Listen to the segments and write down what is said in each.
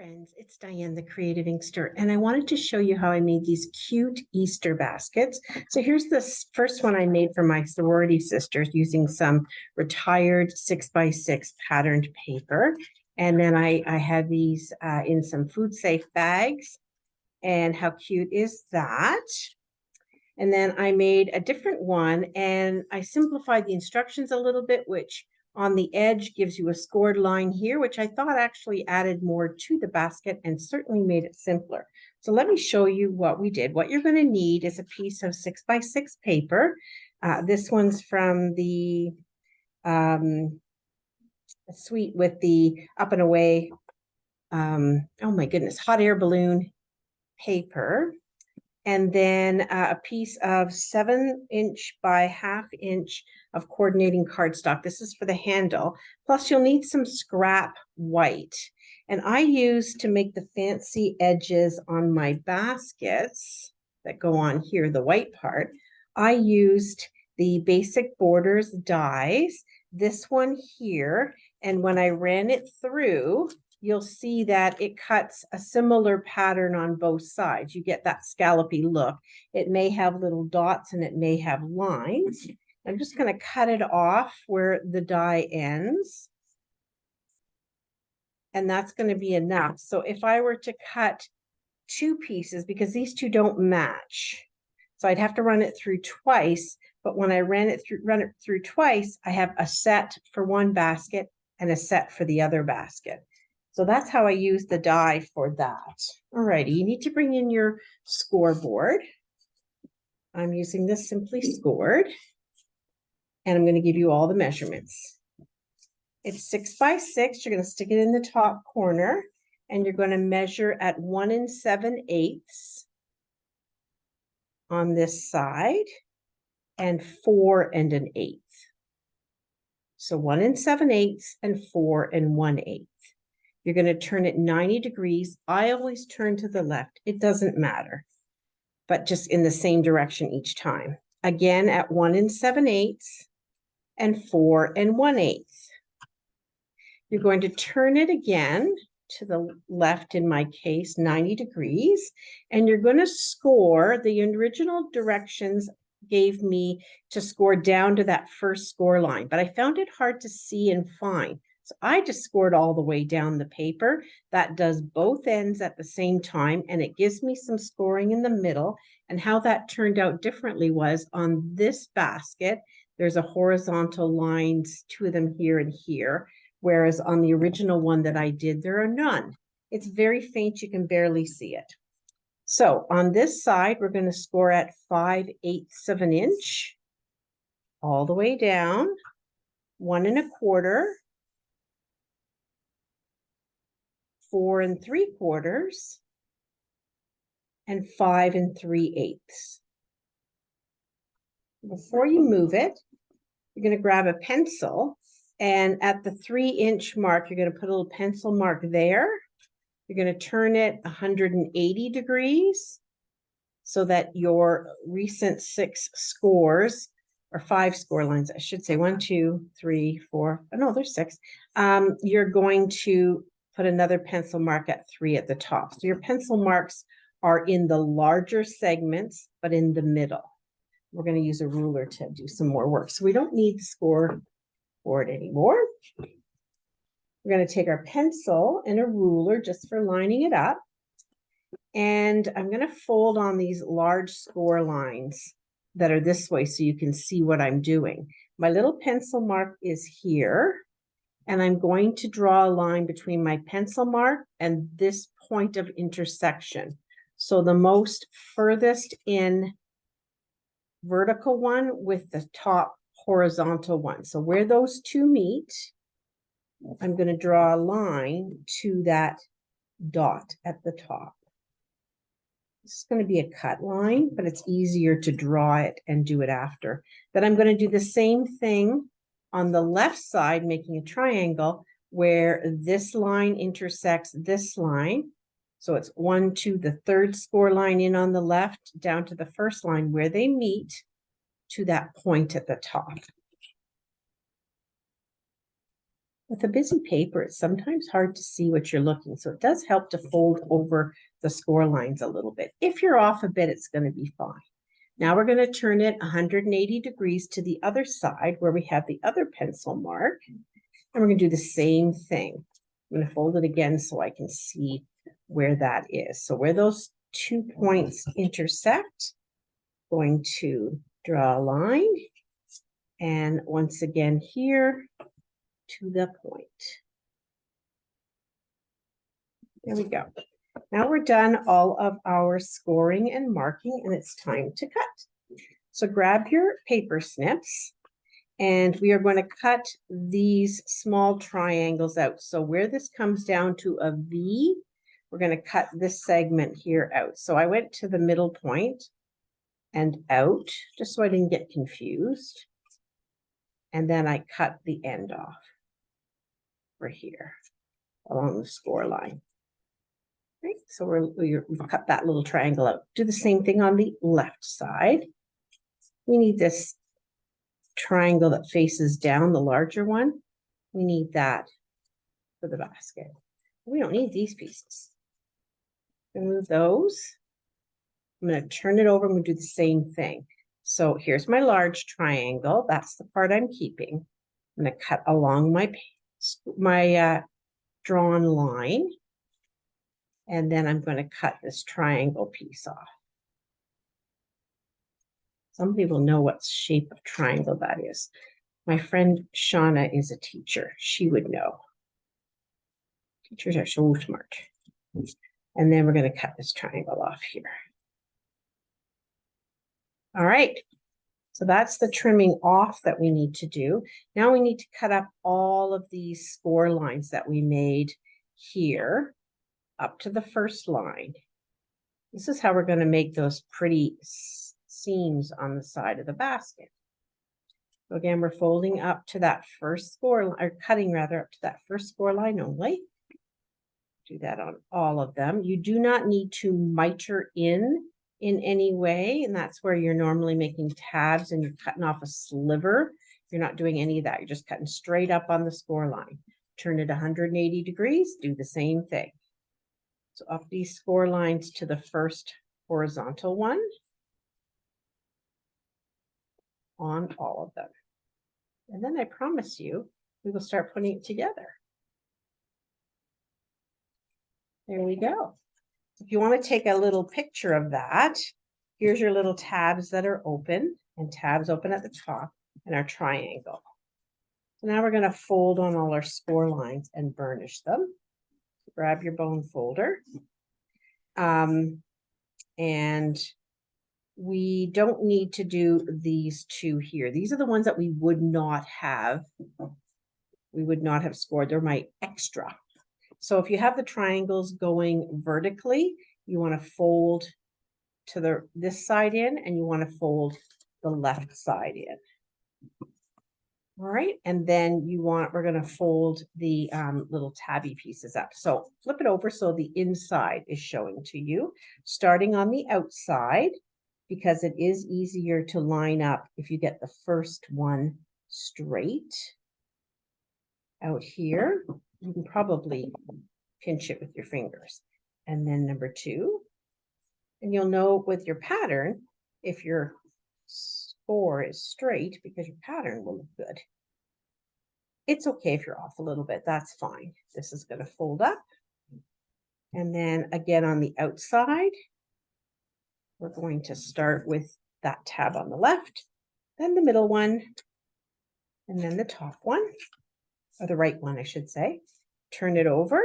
friends, it's Diane, the Creative Inkster, and I wanted to show you how I made these cute Easter baskets. So here's this first one I made for my sorority sisters using some retired 6x6 patterned paper. And then I had these in some food safe bags. And how cute is that? And then I made a different one and I simplified the instructions a little bit, which on the edge gives you a scored line here, which I thought actually added more to the basket and certainly made it simpler. So let me show you what we did. What you're going to need is a piece of 6x6 paper. This one's from the suite with the Up and Away, oh my goodness, hot air balloon paper. And then a piece of 7" by 1/2" of coordinating cardstock. This is for the handle. Plus you'll need some scrap white. And I use, to make the fancy edges on my baskets that go on here, the white part, I used the Basic Borders dies, this one here. And when I ran it through, you'll see that it cuts a similar pattern on both sides. You get that scallopy look. It may have little dots and it may have lines. I'm just going to cut it off where the die ends. And that's going to be enough. So if I were to cut 2 pieces, because these two don't match, so I'd have to run it through twice. But when I run it through twice, I have a set for one basket and a set for the other basket. So that's how I use the die for that. Alrighty, you need to bring in your scoreboard. I'm using this Simply Scored, and I'm going to give you all the measurements. It's 6x6. You're going to stick it in the top corner, and you're going to measure at 1 7/8 on this side, and 4 1/8. So 1 7/8 and 4 1/8. You're going to turn it 90 degrees. I always turn to the left. It doesn't matter, but just in the same direction each time. Again, at 1 7/8 and 4 1/8. You're going to turn it again to the left, in my case, 90 degrees, and you're going to score. The original directions gave me to score down to that first score line, but I found it hard to see and find. So I just scored all the way down the paper. That does both ends at the same time, and it gives me some scoring in the middle. And how that turned out differently was on this basket, there's a horizontal lines, 2 of them here and here, whereas on the original one that I did, there are none. It's very faint, you can barely see it. So on this side, we're going to score at 5/8 of an inch, all the way down, 1 1/4, 4 3/4, and 5 3/8. Before you move it, you're going to grab a pencil, and at the 3" mark, you're going to put a little pencil mark there. You're going to turn it 180 degrees so that your recent 6 scores, or 5 score lines, I should say, 1 2 3 4, oh no, there's 6. You're going to put another pencil mark at 3 at the top. So your pencil marks are in the larger segments, but in the middle. We're going to use a ruler to do some more work. So we don't need the scoreboard anymore. We're going to take our pencil and a ruler just for lining it up. And I'm going to fold on these large score lines that are this way so you can see what I'm doing. My little pencil mark is here. And I'm going to draw a line between my pencil mark and this point of intersection. So the most furthest in vertical one with the top horizontal one. So where those two meet, I'm going to draw a line to that dot at the top. This is going to be a cut line, but it's easier to draw it and do it after. Then I'm going to do the same thing on the left side, making a triangle where this line intersects this line. So it's 1 2, the 3rd score line in on the left, down to the 1st line where they meet to that point at the top. With a busy paper, it's sometimes hard to see what you're looking, so it does help to fold over the score lines a little bit. If you're off a bit, it's going to be fine. Now we're going to turn it 180 degrees to the other side where we have the other pencil mark, and we're going to do the same thing. I'm going to fold it again so I can see where that is. So where those 2 points intersect, going to draw a line, and once again here to the point. There we go. Now we're done all of our scoring and marking, and it's time to cut. So grab your paper snips, and we are going to cut these small triangles out. So where this comes down to a V, we're going to cut this segment here out. So I went to the middle point and out, just so I didn't get confused. And then I cut the end off for here along the score line. Right, so we've cut that little triangle out. Do the same thing on the left side. We need this triangle that faces down, the larger one. We need that for the basket. We don't need these pieces. Remove those. I'm going to turn it over and we'll do the same thing. So here's my large triangle. That's the part I'm keeping. I'm going to cut along my drawn line. And then I'm going to cut this triangle piece off. Some people know what shape of triangle that is. My friend Shauna is a teacher. She would know. Teachers are so smart. And then we're going to cut this triangle off here. All right. So that's the trimming off that we need to do. Now we need to cut up all of these score lines that we made here up to the first line. This is how we're going to make those pretty seams on the side of the basket. So again, we're folding up to that first score, or cutting rather up to that first score line only. Do that on all of them. You do not need to miter in any way, and that's where you're normally making tabs and you're cutting off a sliver. You're not doing any of that. You're just cutting straight up on the score line. Turn it 180 degrees, do the same thing. So up these score lines to the first horizontal one on all of them. And then I promise you, we will start putting it together. There we go. If you want to take a little picture of that, here's your little tabs that are open, and tabs open at the top, and our triangle. So now we're going to fold on all our score lines and burnish them. Grab your bone folder. And we don't need to do these two here. These are the ones that we would not have. We would not have scored. They're my extra. So if you have the triangles going vertically, you want to fold to this side in, and you want to fold the left side in. All right, and then we're going to fold the little tabby pieces up. So flip it over so the inside is showing to you, starting on the outside, because it is easier to line up if you get the first one straight. Out here, you can probably pinch it with your fingers. And then number 2, and you'll know with your pattern if your score is straight, because your pattern will look good. It's okay if you're off a little bit, that's fine. This is going to fold up. And then again on the outside, we're going to start with that tab on the left, then the middle one, and then the top one, or the right one, I should say. Turn it over,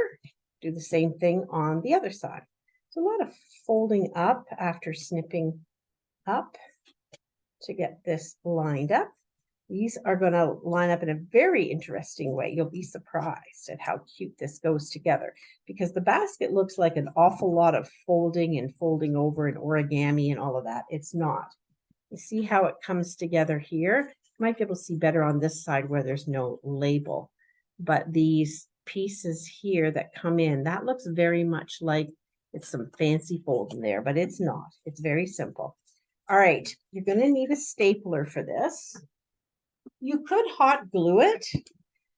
do the same thing on the other side. So a lot of folding up after snipping up to get this lined up. These are going to line up in a very interesting way. You'll be surprised at how cute this goes together, because the basket looks like an awful lot of folding and folding over and origami and all of that. It's not. You see how it comes together here? You might be able to see better on this side where there's no label. But these pieces here that come in, that looks very much like it's some fancy folding there, but it's not. It's very simple. All right, you're going to need a stapler for this. You could hot glue it,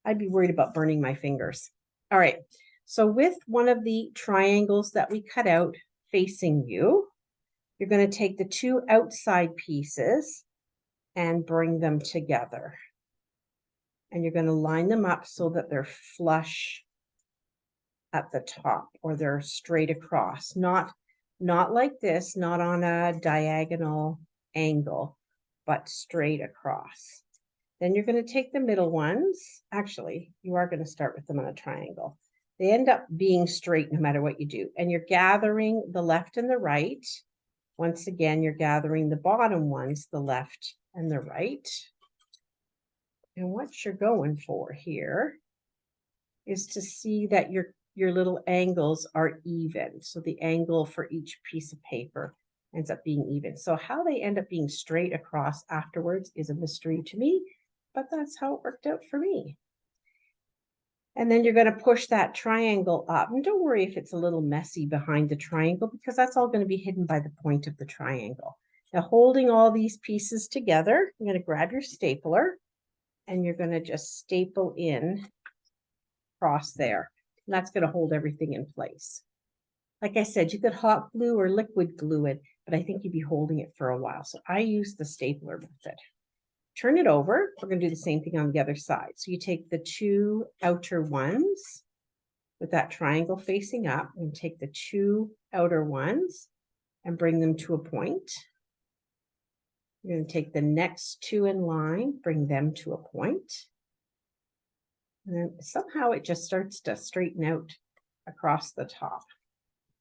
I'd be worried about burning my fingers. All right, so with one of the triangles that we cut out facing you, you're going to take the two outside pieces and bring them together. And you're going to line them up so that they're flush at the top, or they're straight across, not like this, not on a diagonal angle, but straight across. Then you're going to take the middle ones. Actually, you are going to start with them on a triangle. They end up being straight no matter what you do. And you're gathering the left and the right. Once again, you're gathering the bottom ones, the left and the right. And what you're going for here is to see that your little angles are even. So the angle for each piece of paper ends up being even. So how they end up being straight across afterwards is a mystery to me, but that's how it worked out for me. And then you're going to push that triangle up. And don't worry if it's a little messy behind the triangle, because that's all going to be hidden by the point of the triangle. Now, holding all these pieces together, you're going to grab your stapler and you're going to just staple in across there. And that's going to hold everything in place. Like I said, you could hot glue or liquid glue it, but I think you'd be holding it for a while. So I use the stapler method. Turn it over. We're going to do the same thing on the other side. So you take the two outer ones with that triangle facing up, and take the two outer ones and bring them to a point. You're going to take the next two in line, bring them to a point. And then somehow it just starts to straighten out across the top.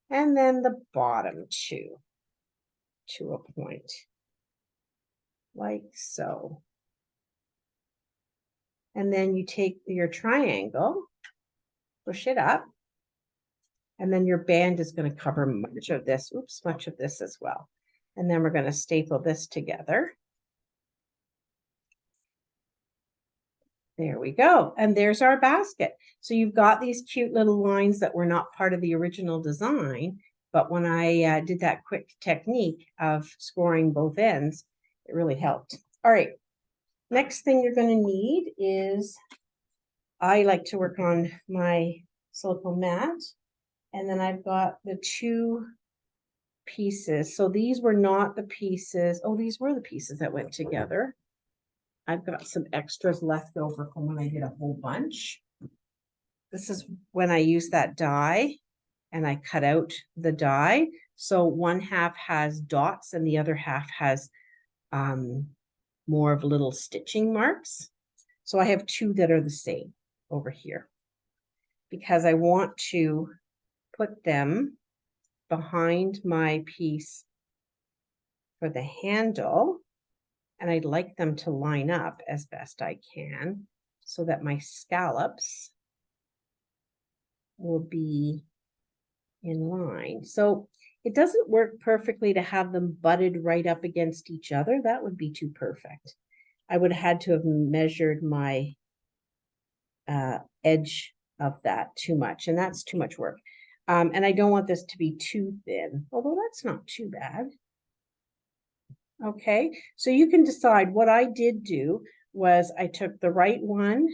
And then the bottom two to a point, like so. And then you take your triangle, push it up, and then your band is going to cover much of this, much of this as well. And then we're going to staple this together. There we go. And there's our basket. So you've got these cute little lines that were not part of the original design, but when I did that quick technique of scoring both ends, it really helped. All right. Next thing you're going to need is, I like to work on my silicone mat, and then I've got the two pieces. So these were not the pieces. Oh, these were the pieces that went together. I've got some extras left over from when I did a whole bunch. This is when I used that die and I cut out the die. So one half has dots and the other half has more of little stitching marks. So I have two that are the same over here, because I want to put them behind my piece for the handle. And I'd like them to line up as best I can so that my scallops will be in line. So it doesn't work perfectly to have them butted right up against each other. That would be too perfect. I would have had to have measured my edge of that too much, and that's too much work. And I don't want this to be too thin, although that's not too bad. Okay, so you can decide. What I did do was I took the right one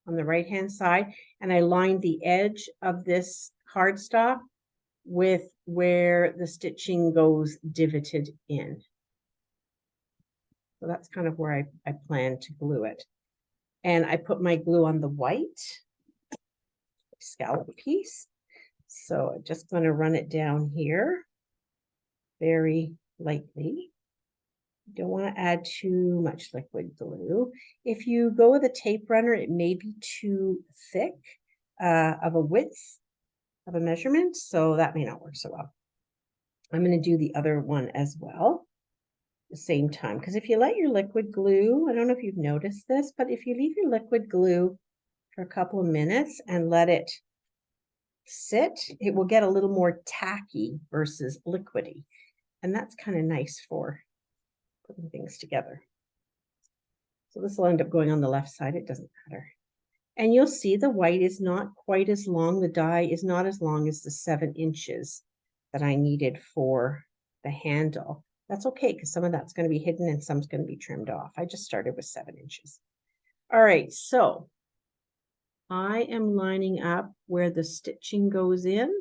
on the right hand side and I lined the edge of this cardstock with where the stitching goes divoted in. So that's kind of where I plan to glue it. And I put my glue on the white scallop piece. So I'm just going to run it down here very lightly. Don't want to add too much liquid glue. If you go with a tape runner, it may be too thick of a width of a measurement, so that may not work so well. I'm going to do the other one as well at the same time, because if you let your liquid glue, I don't know if you've noticed this, but if you leave your liquid glue for a couple of minutes and let it sit, it will get a little more tacky versus liquidy, and that's kind of nice for putting things together. So this will end up going on the left side. It doesn't matter. And you'll see the white is not quite as long. The die is not as long as the 7 inches that I needed for the handle. That's okay, because some of that's going to be hidden and some's going to be trimmed off. I just started with 7 inches. All right, so I am lining up where the stitching goes in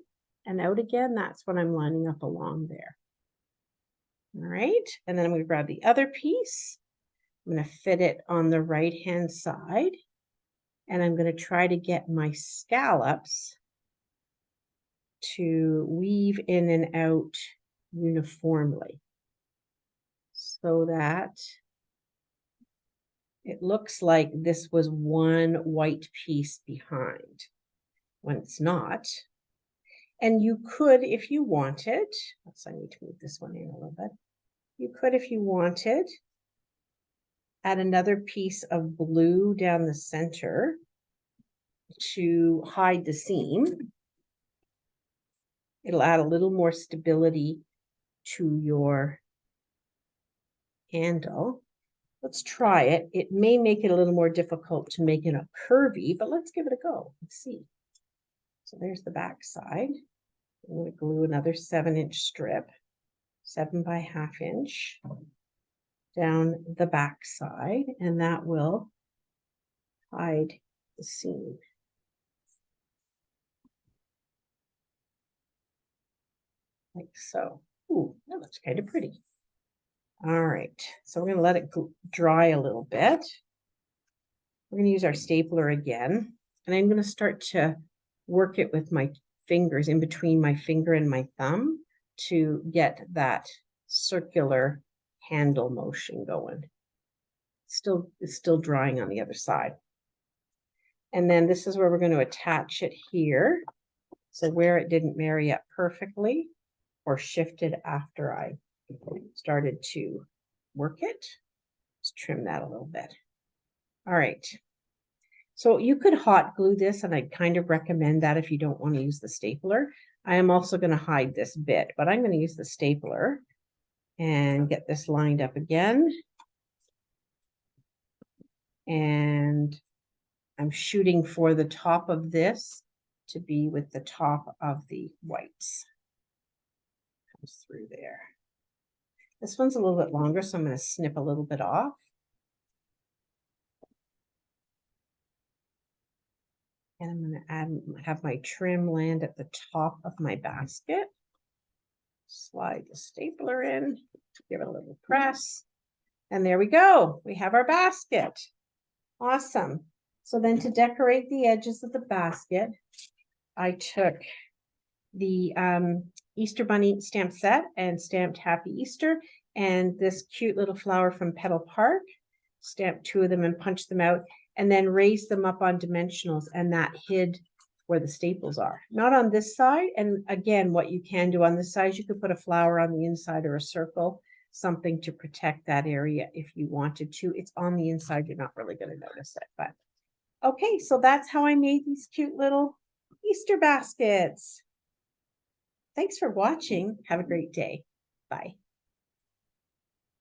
and out again. That's what I'm lining up along there. All right, and then I'm going to grab the other piece. I'm going to fit it on the right-hand side, and I'm going to try to get my scallops to weave in and out uniformly so that it looks like this was one white piece behind when it's not. And you could, if you wanted, I need to move this one in a little bit. You could, if you wanted, add another piece of blue down the center to hide the seam. It'll add a little more stability to your handle. Let's try it. It may make it a little more difficult to make it a curvy, but let's give it a go. Let's see. So there's the back side. I'm going to glue another 7-inch strip, 7 by 1/2 inch, down the back side, and that will hide the seam. Like so. Ooh, that looks kind of pretty. All right, so we're going to let it dry a little bit. We're going to use our stapler again, and I'm going to start to work it with my fingers in between my finger and my thumb to get that circular handle motion going. It's still drying on the other side. And then this is where we're going to attach it here. So where it didn't marry up perfectly or shifted after I started to work it, let's trim that a little bit. All right. So you could hot glue this, and I kind of recommend that if you don't want to use the stapler. I am also going to hide this bit, but I'm going to use the stapler and get this lined up again. And I'm shooting for the top of this to be with the top of the whites. Comes through there. This one's a little bit longer, so I'm going to snip a little bit off. And I'm going to have my trim land at the top of my basket. Slide the stapler in, give it a little press, and there we go. We have our basket. Awesome. So then to decorate the edges of the basket, I took the Easter Bunny stamp set and stamped Happy Easter, and this cute little flower from Petal Park. Stamped 2 of them and punched them out, and then raised them up on dimensionals, and that hid where the staples are. Not on this side. And again, what you can do on this side, you could put a flower on the inside or a circle, something to protect that area if you wanted to. It's on the inside. You're not really going to notice it, but okay. So that's how I made these cute little Easter baskets. Thanks for watching. Have a great day. Bye.